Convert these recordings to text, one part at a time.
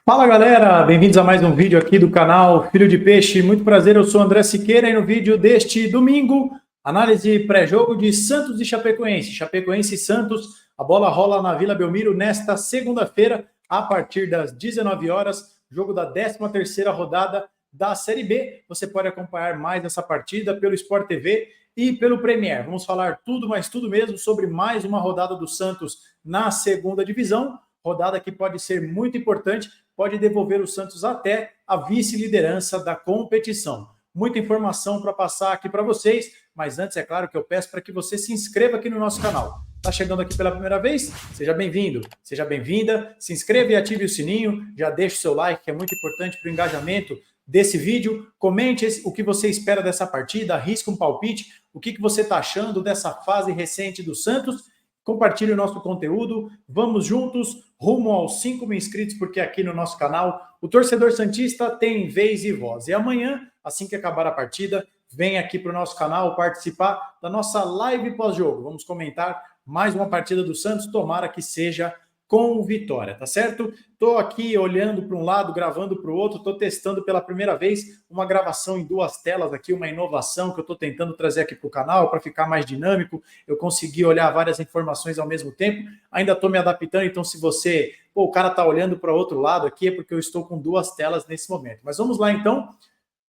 Fala galera, bem-vindos a mais um vídeo aqui do canal Filho de Peixe. Muito prazer, eu sou André Siqueira e no vídeo deste domingo, análise pré-jogo de Santos e Chapecoense. Chapecoense e Santos, a bola rola na Vila Belmiro nesta segunda-feira, a partir das 19 horas, jogo da 13ª rodada da Série B. Você pode acompanhar mais essa partida pelo Sport TV e pelo Premier. Vamos falar tudo, mas tudo mesmo, sobre mais uma rodada do Santos na segunda divisão. Rodada que pode ser muito importante, pode devolver o Santos até a vice-liderança da competição. Muita informação para passar aqui para vocês, mas antes, é claro que eu peço para que você se inscreva aqui no nosso canal. Está chegando aqui pela primeira vez? Seja bem-vindo, seja bem-vinda, se inscreva e ative o sininho, já deixe o seu like, que é muito importante para o engajamento desse vídeo. Comente o que você espera dessa partida, arrisque um palpite, o que você está achando dessa fase recente do Santos. Compartilhe o nosso conteúdo, vamos juntos rumo aos 5 mil inscritos, porque aqui no nosso canal o torcedor santista tem vez e voz. E amanhã, assim que acabar a partida, vem aqui para o nosso canal participar da nossa live pós-jogo. Vamos comentar mais uma partida do Santos, tomara que seja com vitória, tá certo? Estou aqui olhando para um lado, gravando para o outro, estou testando pela primeira vez uma gravação em 2 telas aqui, uma inovação que eu estou tentando trazer aqui para o canal para ficar mais dinâmico, eu consegui olhar várias informações ao mesmo tempo, ainda estou me adaptando, então se você, o cara está olhando para o outro lado aqui, é porque eu estou com 2 telas nesse momento. Mas vamos lá então,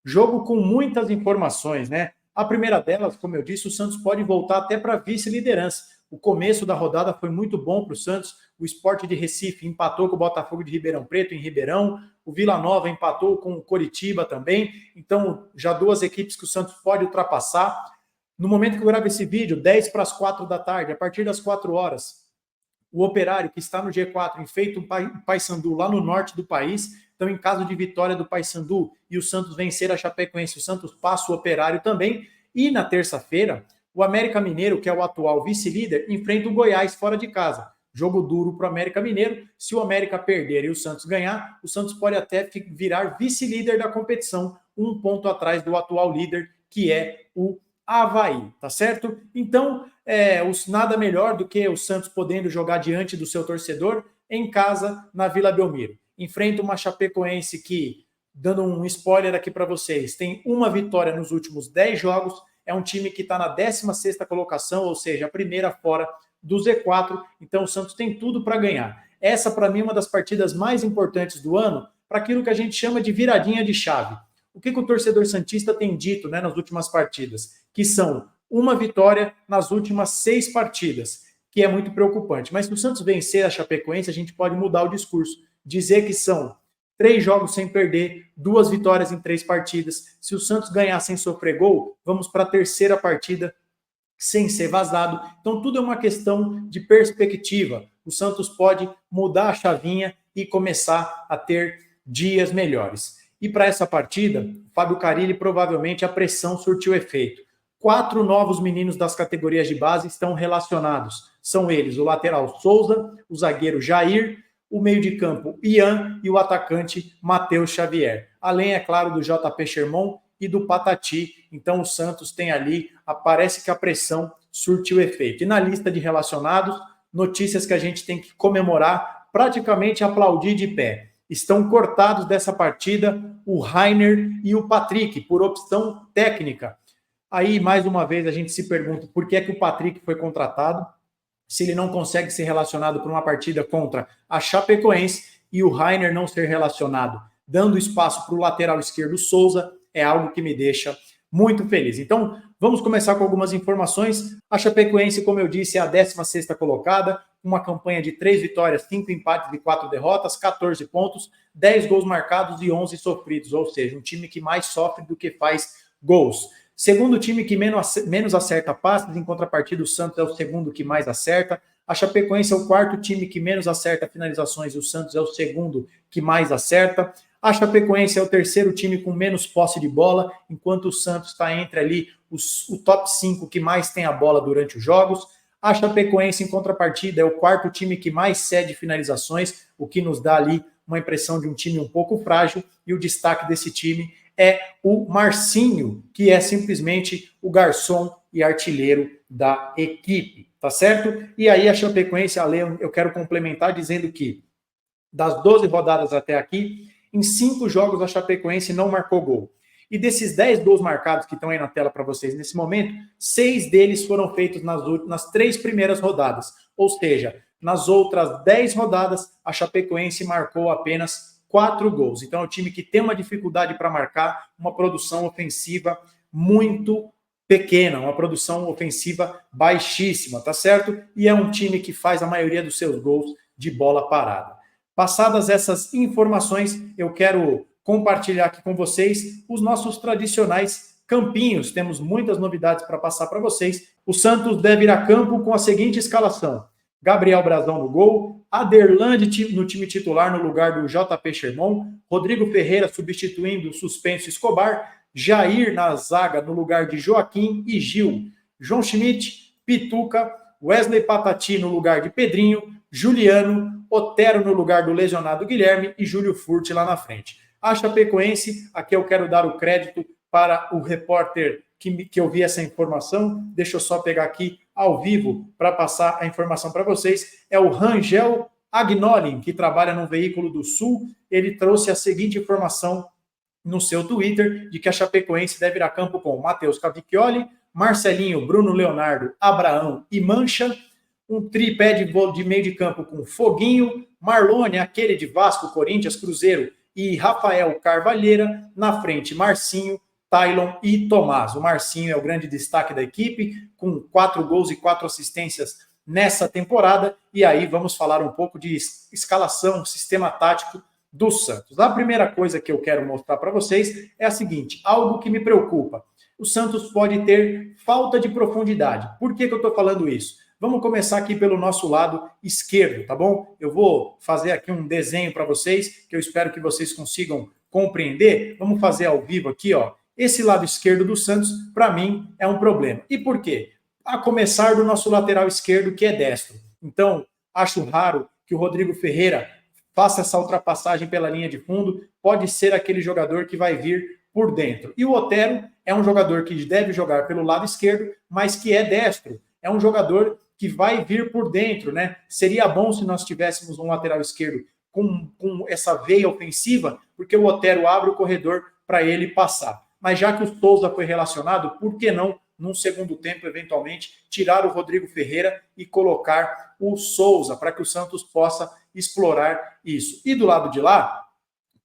jogo com muitas informações, né? A primeira delas, como eu disse, o Santos pode voltar até para a vice-liderança. O começo da rodada foi muito bom para o Santos. O Sport de Recife empatou com o Botafogo de Ribeirão Preto em Ribeirão. O Vila Nova empatou com o Coritiba também. Então, já 2 equipes que o Santos pode ultrapassar. No momento que eu gravo esse vídeo, 10 para as 4 da tarde, a partir das 4 horas, o Operário, que está no G4, enfrenta o Paysandu lá no norte do país. Então, em caso de vitória do Paysandu e o Santos vencer a Chapecoense, o Santos passa o Operário também. E na terça-feira, o América Mineiro, que é o atual vice-líder, enfrenta o Goiás fora de casa. Jogo duro para o América Mineiro. Se o América perder e o Santos ganhar, o Santos pode até virar vice-líder da competição, 1 ponto atrás do atual líder, que é o Avaí, tá certo? Então, nada melhor do que o Santos podendo jogar diante do seu torcedor em casa, na Vila Belmiro. Enfrenta uma Chapecoense que, dando um spoiler aqui para vocês, tem 1 vitória nos últimos 10 jogos, é um time que está na 16ª colocação, ou seja, a primeira fora do Z4, então o Santos tem tudo para ganhar. Essa, para mim, é uma das partidas mais importantes do ano, para aquilo que a gente chama de viradinha de chave. O que o torcedor santista tem dito, né, nas últimas partidas? Que são 1 vitória nas últimas 6 partidas, que é muito preocupante. Mas se o Santos vencer a Chapecoense, a gente pode mudar o discurso, dizer que são 3 jogos sem perder, 2 vitórias em 3 partidas. Se o Santos ganhar sem sofrer gol, vamos para a 3ª partida sem ser vazado. Então tudo é uma questão de perspectiva. O Santos pode mudar a chavinha e começar a ter dias melhores. E para essa partida, Fábio Carille, provavelmente a pressão surtiu efeito. 4 novos meninos das categorias de base estão relacionados. São eles o lateral Souza, o zagueiro Jair, o meio de campo Ian e o atacante Matheus Xavier. Além, é claro, do JP Sherman e do Patati. Então o Santos tem ali, parece que a pressão surtiu efeito. E na lista de relacionados, notícias que a gente tem que comemorar, praticamente aplaudir de pé. Estão cortados dessa partida o Rainer e o Patrick, por opção técnica. Aí, mais uma vez, a gente se pergunta por que é que o Patrick foi contratado, se ele não consegue ser relacionado para uma partida contra a Chapecoense e o Rainer não ser relacionado, dando espaço para o lateral esquerdo Souza, é algo que me deixa muito feliz. Então, vamos começar com algumas informações. A Chapecoense, como eu disse, é a 16ª colocada, uma campanha de 3 vitórias, 5 empates e 4 derrotas, 14 pontos, 10 gols marcados e 11 sofridos, ou seja, um time que mais sofre do que faz gols. Segundo time que menos acerta passes, em contrapartida o Santos é o segundo que mais acerta. A Chapecoense é o 4º time que menos acerta finalizações e o Santos é o segundo que mais acerta. A Chapecoense é o 3º time com menos posse de bola, enquanto o Santos está entre ali o top 5 que mais tem a bola durante os jogos. A Chapecoense, em contrapartida, é o 4º time que mais cede finalizações, o que nos dá ali uma impressão de um time um pouco frágil, e o destaque desse time é o Marcinho, que é simplesmente o garçom e artilheiro da equipe, tá certo? E aí a Chapecoense, eu quero complementar dizendo que Das 12 rodadas até aqui, em 5 jogos a Chapecoense não marcou gol. E desses 10 gols marcados que estão aí na tela para vocês nesse momento, 6 deles foram feitos nas 3 primeiras rodadas. Ou seja, nas outras 10 rodadas, a Chapecoense marcou apenas 4 gols. Então é um time que tem uma dificuldade para marcar, uma produção ofensiva muito pequena, uma produção ofensiva baixíssima, tá certo? E é um time que faz a maioria dos seus gols de bola parada. Passadas essas informações, eu quero compartilhar aqui com vocês os nossos tradicionais campinhos. Temos muitas novidades para passar para vocês. O Santos deve ir a campo com a seguinte escalação: Gabriel Brazão no gol, Aderlan no time titular no lugar do JP Sherman, Rodrigo Ferreira substituindo o suspenso Escobar, Jair na zaga no lugar de Joaquim e Gil, João Schmidt, Pituca, Wesley Patati no lugar de Pedrinho, Juliano, Otero no lugar do lesionado Guilherme e Júlio Furti lá na frente. A Chapecoense, aqui eu quero dar o crédito para o repórter que eu vi essa informação, deixa eu só pegar aqui ao vivo para passar a informação para vocês, é o Rangel Agnolin, que trabalha no Veículo do Sul. Ele trouxe a seguinte informação no seu Twitter, de que a Chapecoense deve ir a campo com Matheus Cavicchioli, Marcelinho, Bruno Leonardo, Abraão e Mancha, um tripé de meio de campo com Foguinho, Marlone, aquele de Vasco, Corinthians, Cruzeiro, e Rafael Carvalheira, na frente Marcinho, Tailon e Tomás. O Marcinho é o grande destaque da equipe, com 4 gols e 4 assistências nessa temporada, e aí vamos falar um pouco de escalação, sistema tático do Santos. A primeira coisa que eu quero mostrar para vocês é a seguinte, algo que me preocupa. O Santos pode ter falta de profundidade. Por que eu estou falando isso? Vamos começar aqui pelo nosso lado esquerdo, tá bom? Eu vou fazer aqui um desenho para vocês, que eu espero que vocês consigam compreender. Vamos fazer ao vivo aqui, ó. Esse lado esquerdo do Santos, para mim, é um problema. E por quê? A começar do nosso lateral esquerdo, que é destro. Então, acho raro que o Rodrigo Ferreira faça essa ultrapassagem pela linha de fundo. Pode ser aquele jogador que vai vir por dentro. E o Otero é um jogador que deve jogar pelo lado esquerdo, mas que é destro. É um jogador que vai vir por dentro, né? Seria bom se nós tivéssemos um lateral esquerdo com essa veia ofensiva, porque o Otero abre o corredor para ele passar. Mas já que o Souza foi relacionado, por que não, num segundo tempo, eventualmente, tirar o Rodrigo Ferreira e colocar o Souza, para que o Santos possa explorar isso. E do lado de lá,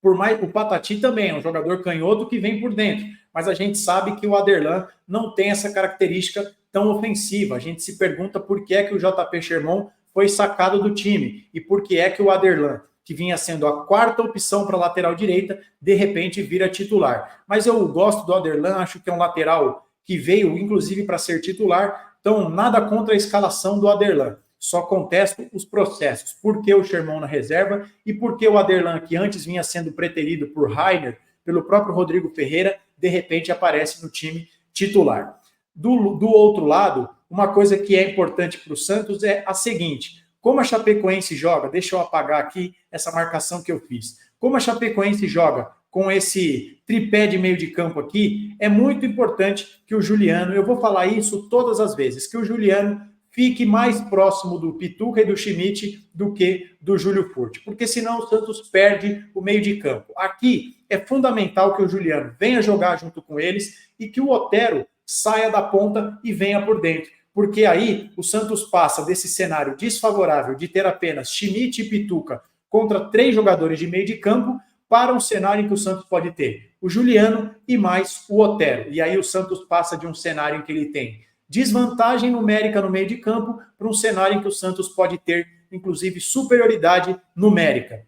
por mais o Patati também é um jogador canhoto que vem por dentro, mas a gente sabe que o Aderlan não tem essa característica tão ofensiva. A gente se pergunta por que é que o JP Sherman foi sacado do time e por que é que o Aderlan, que vinha sendo a 4ª opção para a lateral direita, de repente vira titular. Mas eu gosto do Aderlan, acho que é um lateral que veio, inclusive, para ser titular, então nada contra a escalação do Aderlan. Só contesto os processos. Por que o Sherman na reserva e por que o Aderlan, que antes vinha sendo preterido por Rainer, pelo próprio Rodrigo Ferreira, de repente aparece no time titular. Do outro lado, uma coisa que é importante para o Santos é a seguinte: como a Chapecoense joga, deixa eu apagar aqui essa marcação que eu fiz, como a Chapecoense joga com esse tripé de meio de campo aqui, é muito importante que o Juliano, eu vou falar isso todas as vezes, que o Juliano fique mais próximo do Pituca e do Schmidt do que do Júlio Furti, porque senão o Santos perde o meio de campo. Aqui é fundamental que o Juliano venha jogar junto com eles e que o Otero saia da ponta e venha por dentro, porque aí o Santos passa desse cenário desfavorável de ter apenas Schmidt e Pituca contra 3 jogadores de meio de campo para um cenário em que o Santos pode ter o Juliano e mais o Otero. E aí o Santos passa de um cenário em que ele tem desvantagem numérica no meio de campo para um cenário em que o Santos pode ter, inclusive, superioridade numérica.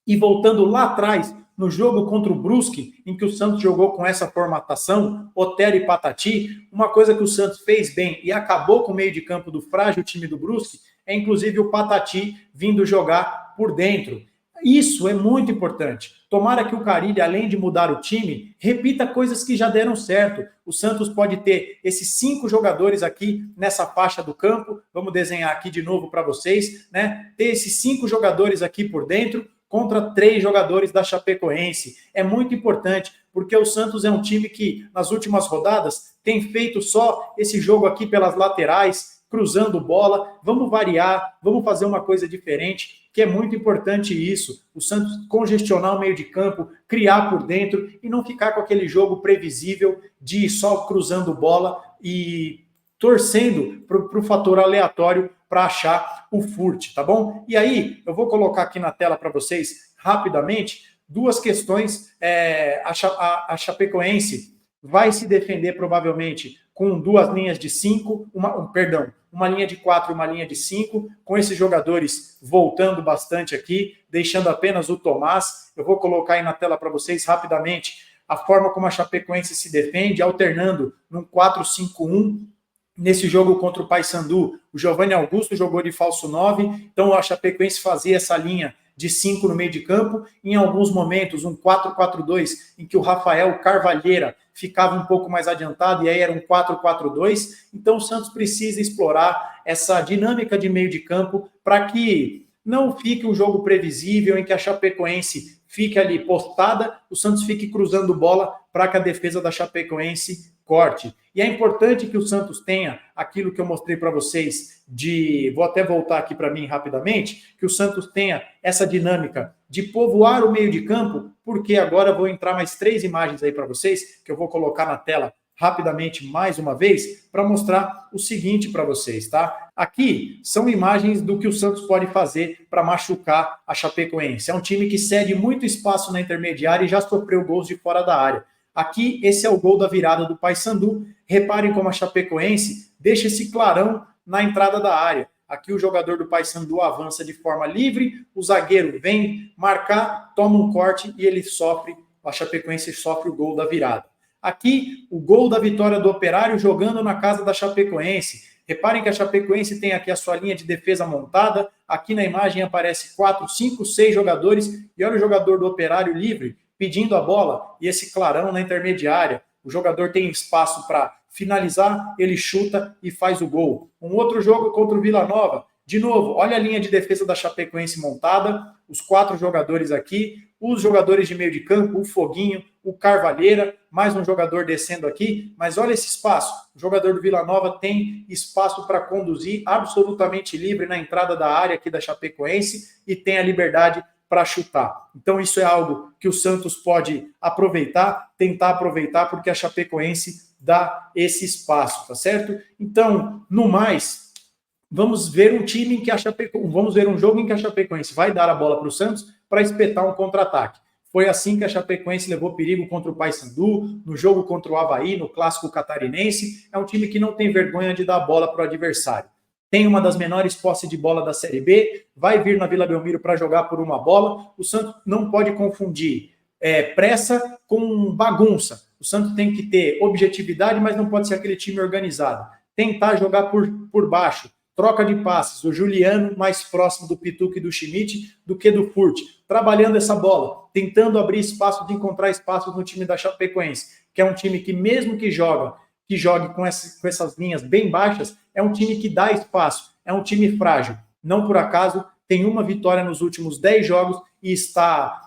E voltando lá atrás, no jogo contra o Brusque, em que o Santos jogou com essa formatação, Otero e Patati, uma coisa que o Santos fez bem e acabou com o meio de campo do frágil time do Brusque, é inclusive o Patati vindo jogar por dentro. Isso é muito importante. Tomara que o Carille, além de mudar o time, repita coisas que já deram certo. O Santos pode ter esses 5 jogadores aqui nessa faixa do campo. Vamos desenhar aqui de novo para vocês, né? Ter esses 5 jogadores aqui por dentro contra 3 jogadores da Chapecoense. É muito importante, porque o Santos é um time que, nas últimas rodadas, tem feito só esse jogo aqui pelas laterais, cruzando bola. Vamos variar, vamos fazer uma coisa diferente. que é muito importante isso, o Santos congestionar o meio de campo, criar por dentro e não ficar com aquele jogo previsível de só cruzando bola e torcendo para o fator aleatório para achar o furt, tá bom? E aí, eu vou colocar aqui na tela para vocês, rapidamente, duas questões. A Chapecoense vai se defender provavelmente com duas linhas de 5, uma linha de 4 e uma linha de 5, com esses jogadores voltando bastante aqui, deixando apenas o Tomás. Eu vou colocar aí na tela para vocês rapidamente a forma como a Chapecoense se defende, alternando num 4-5-1. Nesse jogo contra o Paysandu, o Giovanni Augusto jogou de falso 9, então a Chapecoense fazia essa linha de 5 no meio de campo, em alguns momentos um 4-4-2, em que o Rafael Carvalheira ficava um pouco mais adiantado, e aí era um 4-4-2, então o Santos precisa explorar essa dinâmica de meio de campo, para que não fique um jogo previsível, em que a Chapecoense fique ali postada, o Santos fique cruzando bola, para que a defesa da Chapecoense corte. E é importante que o Santos tenha aquilo que eu mostrei para vocês vou até voltar aqui para mim rapidamente, que o Santos tenha essa dinâmica de povoar o meio de campo, porque agora eu vou entrar mais 3 imagens aí para vocês, que eu vou colocar na tela rapidamente mais uma vez, para mostrar o seguinte para vocês, tá? Aqui são imagens do que o Santos pode fazer para machucar a Chapecoense. É um time que cede muito espaço na intermediária e já sofreu gols de fora da área. Aqui, esse é o gol da virada do Paysandu. Reparem como a Chapecoense deixa esse clarão na entrada da área. Aqui o jogador do Paysandu avança de forma livre, o zagueiro vem marcar, toma um corte e a Chapecoense sofre o gol da virada. Aqui, o gol da vitória do Operário jogando na casa da Chapecoense. Reparem que a Chapecoense tem aqui a sua linha de defesa montada. Aqui na imagem aparece 4, 5, 6 jogadores. E olha o jogador do Operário livre, pedindo a bola, e esse clarão na intermediária. O jogador tem espaço para finalizar, ele chuta e faz o gol. Um outro jogo contra o Vila Nova. De novo, olha a linha de defesa da Chapecoense montada, os 4 jogadores aqui, os jogadores de meio de campo, o Foguinho, o Carvalheira, mais um jogador descendo aqui, mas olha esse espaço. O jogador do Vila Nova tem espaço para conduzir absolutamente livre na entrada da área aqui da Chapecoense e tem a liberdade para chutar. Então isso é algo que o Santos pode aproveitar, tentar aproveitar, porque a Chapecoense dá esse espaço, tá certo? Então, no mais, vamos ver um jogo em que a Chapecoense vai dar a bola para o Santos para espetar um contra-ataque. Foi assim que a Chapecoense levou perigo contra o Paysandu, no jogo contra o Avaí, no Clássico Catarinense. É um time que não tem vergonha de dar a bola para o adversário. Tem uma das menores posses de bola da Série B, vai vir na Vila Belmiro para jogar por uma bola. O Santos não pode confundir pressa com bagunça. O Santos tem que ter objetividade, mas não pode ser aquele time organizado. Tentar jogar por baixo, troca de passes. O Juliano mais próximo do Pituca e do Schmidt do que do Furt, trabalhando essa bola, tentando abrir espaços, encontrar espaços no time da Chapecoense, que é um time que mesmo que jogue com essas linhas bem baixas, é um time que dá espaço, é um time frágil. Não por acaso, tem uma vitória nos últimos 10 jogos e está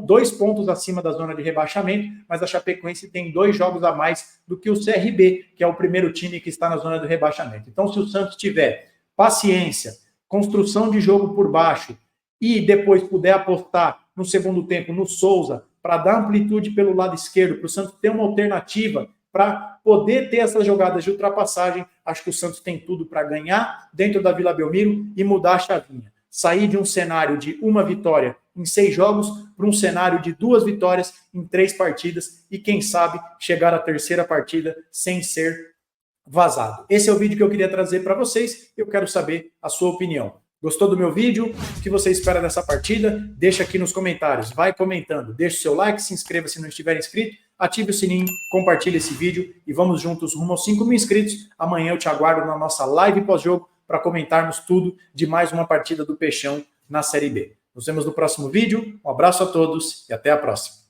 2 pontos acima da zona de rebaixamento, mas a Chapecoense tem 2 jogos a mais do que o CRB, que é o primeiro time que está na zona do rebaixamento. Então, se o Santos tiver paciência, construção de jogo por baixo e depois puder apostar no segundo tempo no Souza para dar amplitude pelo lado esquerdo, para o Santos ter uma alternativa para poder ter essas jogadas de ultrapassagem, acho que o Santos tem tudo para ganhar dentro da Vila Belmiro e mudar a chavinha. Sair de um cenário de uma vitória em 6 jogos para um cenário de 2 vitórias em 3 partidas e, quem sabe, chegar à 3ª partida sem ser vazado. Esse é o vídeo que eu queria trazer para vocês. Eu quero saber a sua opinião. Gostou do meu vídeo? O que você espera dessa partida? Deixa aqui nos comentários. Vai comentando. Deixa o seu like, se inscreva se não estiver inscrito, ative o sininho, compartilhe esse vídeo e vamos juntos rumo aos 5.000 inscritos. Amanhã eu te aguardo na nossa live pós-jogo para comentarmos tudo de mais uma partida do Peixão na Série B. Nos vemos no próximo vídeo. Um abraço a todos e até a próxima.